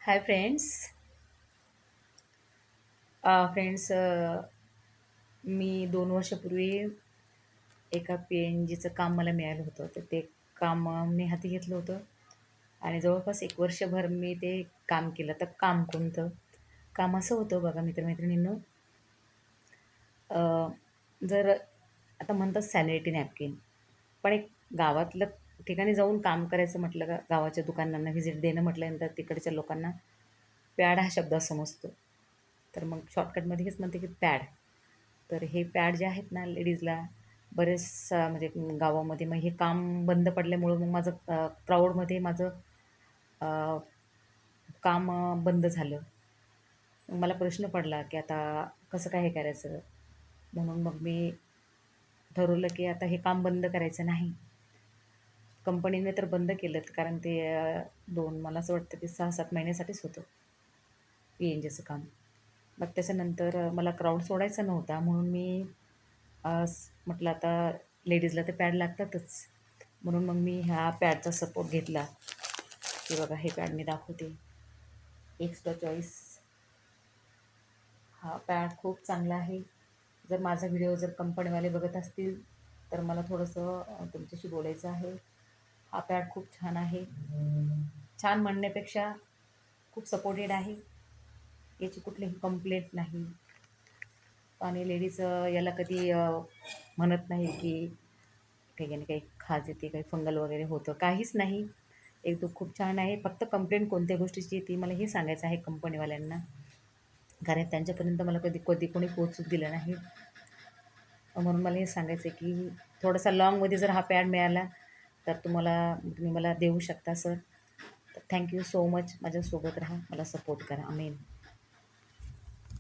Hi friends. Friends, मी 2 वर्षापूर्वी एका पी-एन-जीचं काम मला मिळालं होतं. तर ते काम मी हाती घेतलं होतं आणि जवळपास 1 वर्षभर मी ते काम केलं. तर काम कोणतं? काम असं होतं बघा मित्र-मैत्रिणींनो, अ, जर आता म्हणतात सॅनिटरी नॅपकिन, पण एक गावातलं ठिकाणी जाऊन काम करायचं म्हटलं का गावाच्या दुकानांना व्हिजिट देणं म्हटल्यानंतर तिकडच्या लोकांना पॅड हा शब्द समजतो. तर मग शॉर्टकटमध्ये हेच म्हणते की पॅड. तर हे पॅड जे आहेत ना लेडीजला बरेच म्हणजे गावामध्ये मग हे काम बंद पडल्यामुळं मग माझं क्राऊडमध्ये माझं अ, काम बंद झालं. मग मला प्रश्न पडला की आता कसं काय हे करायचं? म्हणून मग मी ठरवलं की आता हे काम बंद करायचं नाही. कंपनीने तर बंद केलंत कारण ते 2 मला असं वाटतं की 6-7 महिन्यासाठीच होतं पी-एन-जीचं काम. मग त्याच्यानंतर मला क्राउड सोडायचा नव्हता म्हणून मी म्हटलं आता लेडीजला तर पॅड लागतातच. म्हणून मग मी ह्या पॅडचा सपोर्ट घेतला, की बघा हे पॅड मी दाखवते. एक्स्ट्रा चॉईस हा पॅड खूप चांगला आहे. जर माझा व्हिडिओ जर कंपनीवाले बघत असतील, तर मला थोडंसं तुमच्याशी बोलायचं आहे. हा पॅड खूप छान आहे. छान म्हणण्यापेक्षा खूप सपोर्टेड आहे. याची कुठलीही कंप्लेंट नाही आणि लेडीज याला कधी म्हणत नाही की काही ना काही खाज येते, काही फंगल वगैरे होतं, काहीच नाही. एकदम खूप छान आहे. फक्त कंप्लेंट कोणत्या गोष्टीची ती मला हे सांगायचं आहे कंपनीवाल्यांना, कारण त्यांच्यापर्यंत मला कधी कधी कोणी पोहोचू दिलं नाही. म्हणून मला हे सांगायचं आहे की थोडासा लाँगमध्ये जर हा पॅड मिळाला, तर तुम्ही मला देऊ शकता सर. तर थँक यू सो मच. माझ्यासोबत राहा, मला सपोर्ट करा. आमेन.